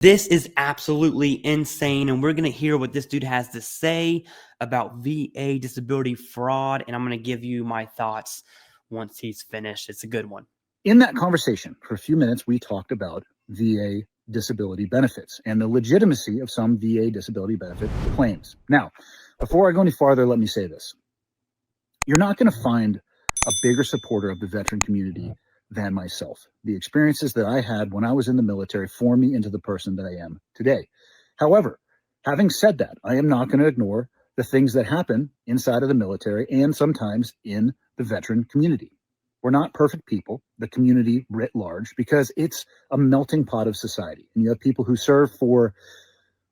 This is absolutely insane, and we're going to hear what this dude has to say about VA disability fraud, and I'm going to give you my thoughts once he's finished. It's a good one. In that conversation, for a few minutes, we talked about VA disability benefits and the legitimacy of some VA disability benefit claims. Now, before I go any farther, let me say this. You're not going to find a bigger supporter of the veteran community than myself. The experiences that I had when I was in the military formed me into the person that I am today. However, having said that, I am not going to ignore the things that happen inside of the military and sometimes in the veteran community. We're not perfect people, the community writ large, because it's a melting pot of society. And you have people who serve for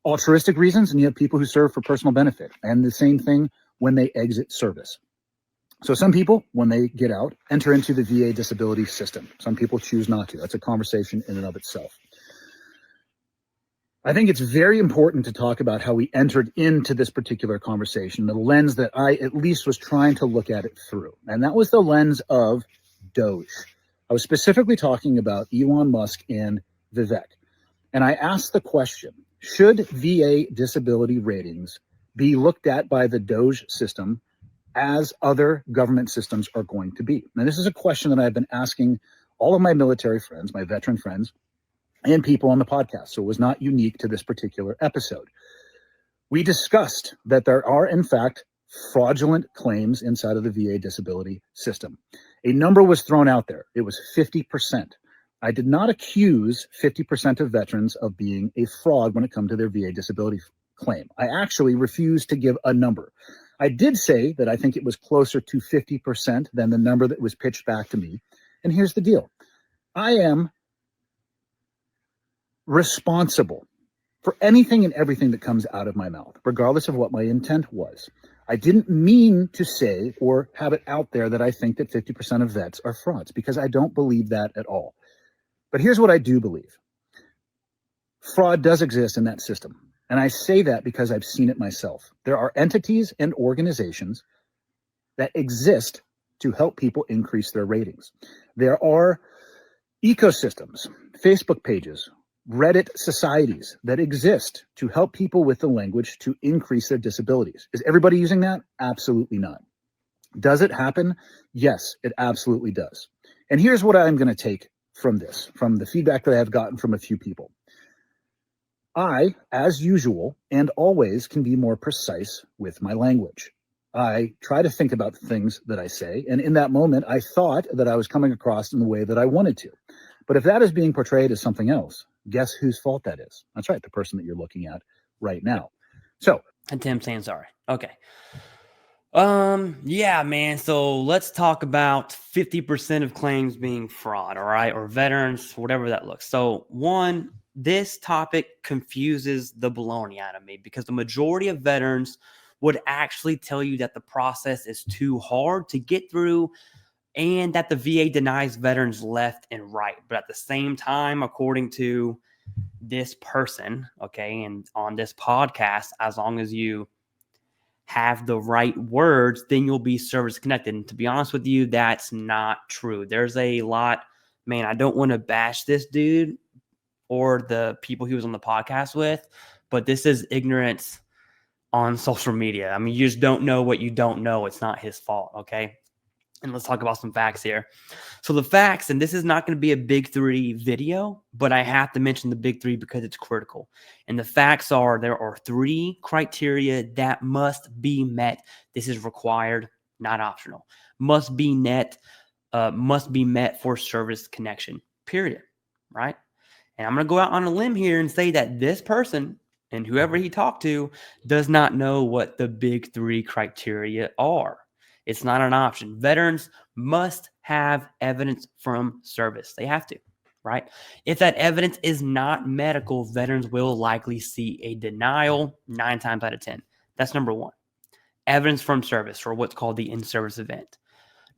altruistic reasons, and you have people who serve for personal benefit. And the same thing when they exit service. So some people, when they get out, enter into the VA disability system. Some people choose not to. That's a conversation in and of itself. I think it's very important to talk about how we entered into this particular conversation, the lens that I at least was trying to look at it through. And that was the lens of DOGE. I was specifically talking about Elon Musk and Vivek. And I asked the question, should VA disability ratings be looked at by the DOGE system as other government systems are going to be? Now, this is a question that I've been asking all of my military friends, my veteran friends, and people on the podcast. So it was not unique to this particular episode. We discussed that there are, in fact, fraudulent claims inside of the VA disability system. A number was thrown out there. It was 50%. I did not accuse 50% of veterans of being a fraud when it comes to their VA disability claim. I actually refused to give a number. I did say that I think it was closer to 50% than the number that was pitched back to me. And here's the deal. I am responsible for anything and everything that comes out of my mouth, regardless of what my intent was. I didn't mean to say or have it out there that I think that 50% of vets are frauds, because I don't believe that at all. But here's what I do believe. Fraud does exist in that system. And I say that because I've seen it myself. There are entities and organizations that exist to help people increase their ratings. There are ecosystems, Facebook pages, Reddit societies that exist to help people with the language to increase their disabilities. Is everybody using that? Absolutely not. Does it happen? Yes, it absolutely does. And here's what I'm going to take from this, from the feedback that I have gotten from a few people. I, as usual, and always can be more precise with my language. I try to think about the things that I say, and in that moment, I thought that I was coming across in the way that I wanted to. But if that is being portrayed as something else, guess whose fault that is? That's right, the person that you're looking at right now. So, and Tim saying sorry. Okay. Yeah, man. So let's talk about 50% of claims being fraud, all right, or veterans, whatever that looks. So one, this topic confuses the baloney out of me, because the majority of veterans would actually tell you that the process is too hard to get through and that the VA denies veterans left and right. But at the same time, according to this person, okay, and on this podcast, as long as you have the right words, then you'll be service connected. And to be honest with you, that's not true. There's a lot, man, I don't want to bash this dude or the people he was on the podcast with, but this is ignorance on social media. I mean, you just don't know what you don't know. It's not his fault, okay? And let's talk about some facts here. So the facts, and this is not going to be a big three video, but I have to mention the big three because it's critical. And the facts are, there are 3 criteria that must be met. This is required, not optional. Must be met for service connection, period, right? And I'm going to go out on a limb here and say that this person and whoever he talked to does not know what the big 3 criteria are. It's not an option. Veterans must have evidence from service. They have to, right? If that evidence is not medical, veterans will likely see a denial 9 times out of 10. That's number 1. Evidence from service, or what's called the in-service event.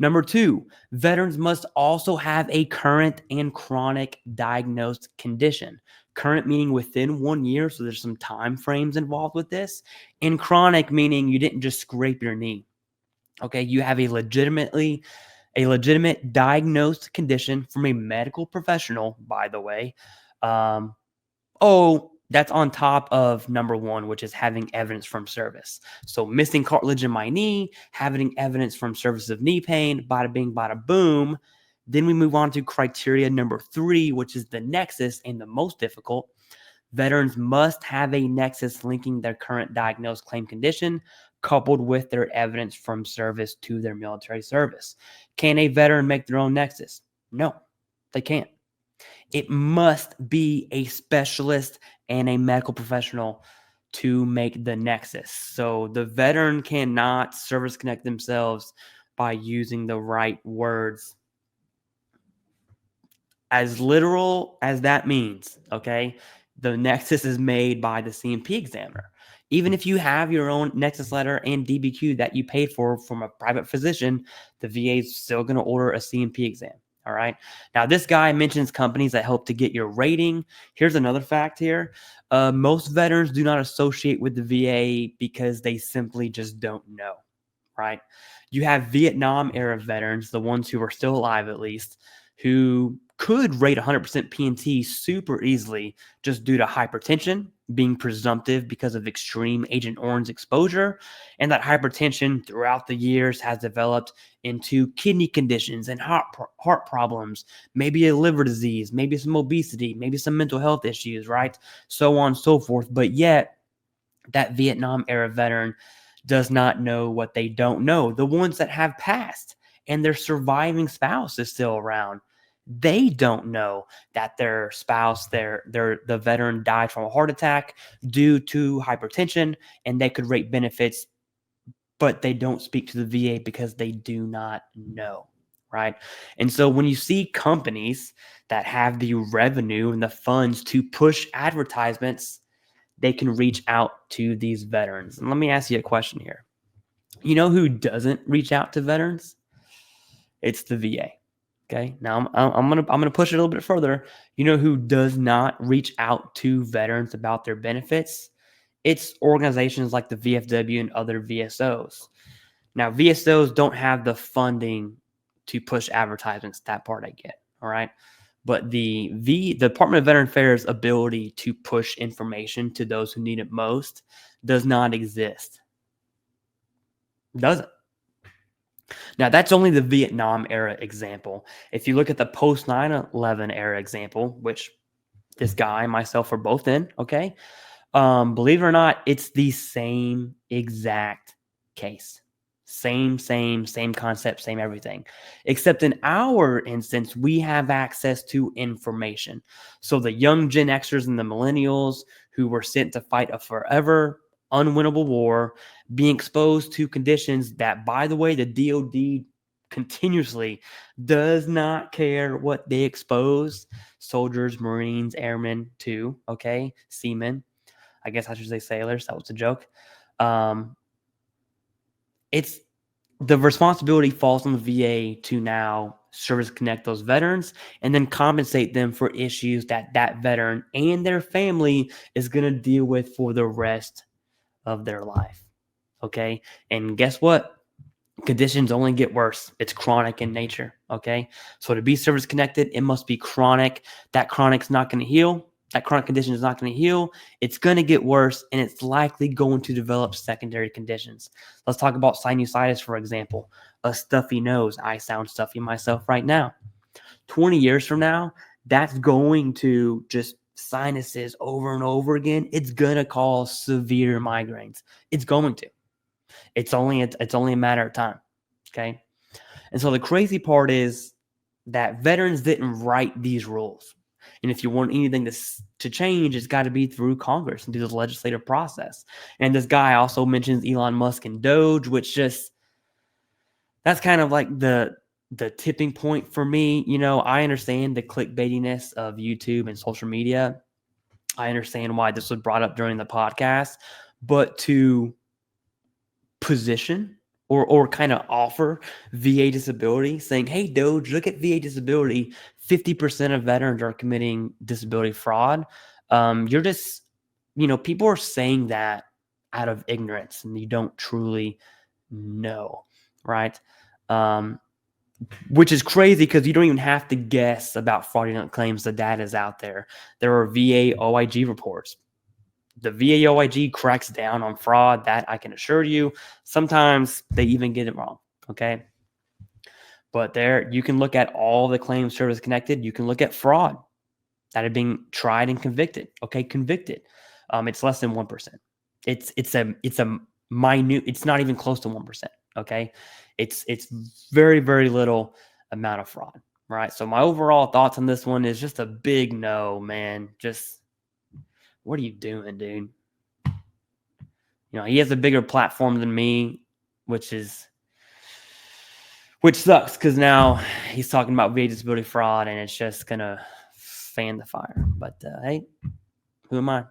Number 2, veterans must also have a current and chronic diagnosed condition. Current meaning within 1 year, so there's some time frames involved with this. And chronic meaning you didn't just scrape your knee. Okay, you have a legitimate diagnosed condition from a medical professional, by the way, Oh, that's on top of number one, which is having evidence from service. So missing cartilage in my knee, having evidence from service of knee pain, bada bing, bada boom. Then we move on to criteria number 3, which is the nexus and the most difficult. Veterans must have a nexus linking their current diagnosed claim condition coupled with their evidence from service to their military service. Can a veteran make their own nexus? No, they can't. It must be a specialist and a medical professional to make the nexus. So the veteran cannot service connect themselves by using the right words. As literal as that means, okay, the nexus is made by the C&P examiner. Even if you have your own nexus letter and DBQ that you paid for from a private physician, the VA is still going to order a C&P exam. All right. Now, this guy mentions companies that help to get your rating. Here's another fact here. Most veterans do not associate with the VA because they simply just don't know. Right. You have Vietnam era veterans, the ones who are still alive at least, who could rate 100% P&T super easily just due to hypertension being presumptive because of extreme Agent Orange exposure. And that hypertension throughout the years has developed into kidney conditions and heart problems, maybe a liver disease, maybe some obesity, maybe some mental health issues, right? So on and so forth. But yet that Vietnam era veteran does not know what they don't know. The ones that have passed and their surviving spouse is still around, they don't know that their spouse, the veteran died from a heart attack due to hypertension, and they could rate benefits, but they don't speak to the VA because they do not know, right? And so when you see companies that have the revenue and the funds to push advertisements, they can reach out to these veterans. And let me ask you a question here. You know who doesn't reach out to veterans? It's the VA. Okay. Now I'm gonna push it a little bit further. You know who does not reach out to veterans about their benefits? It's organizations like the VFW and other VSOs. Now VSOs don't have the funding to push advertisements. That part I get. All right. But the Department of Veteran Affairs' ability to push information to those who need it most does not exist. Doesn't. Now, that's only the Vietnam era example. If you look at the post 9/11 era example, which this guy and myself are both in, okay, believe it or not, it's the same exact case. Same concept, same everything. Except in our instance, we have access to information. So the young Gen Xers and the millennials who were sent to fight a forever unwinnable war, being exposed to conditions that, by the way, the DOD continuously does not care what they expose soldiers, Marines, airmen to, okay, seamen. I guess I should say sailors. That was a joke. It's the responsibility falls on the VA to now service connect those veterans and then compensate them for issues that veteran and their family is going to deal with for the rest of their life. Okay. And guess what? Conditions only get worse. It's chronic in nature. Okay. So to be service connected, it must be chronic. That chronic's not going to heal. That chronic condition is not going to heal. It's going to get worse, and it's likely going to develop secondary conditions. Let's talk about sinusitis, for example. A stuffy nose. I sound stuffy myself right now. 20 years from now, that's going to just sinuses over and over again. It's going to cause severe migraines. It's going to. It's only a matter of time. Okay. And so the crazy part is that veterans didn't write these rules. And if you want anything to change, it's got to be through Congress and through the legislative process. And this guy also mentions Elon Musk and DOGE, which just, that's kind of like the tipping point for me. You know, I understand the clickbaitiness of YouTube and social media. I understand why this was brought up during the podcast, but to position or kind of offer VA disability, saying, hey, Doge, look at VA disability. 50% of veterans are committing disability fraud. You're just, people are saying that out of ignorance and you don't truly know, right? which is crazy because you don't even have to guess about fraudulent claims. The data is out there. There are VA OIG reports. The VA OIG cracks down on fraud, that I can assure you. Sometimes they even get it wrong, okay? But there, you can look at all the claims service connected. You can look at fraud that are being tried and convicted. Okay, convicted. It's less than 1%. It's a minute. It's not even close to 1%. Okay, it's very, very little amount of fraud. Right. So my overall thoughts on this one is just a big no, man. Just what are you doing, dude? He has a bigger platform than me, which sucks because now he's talking about VA disability fraud, and it's just gonna fan the fire. But hey, who am I?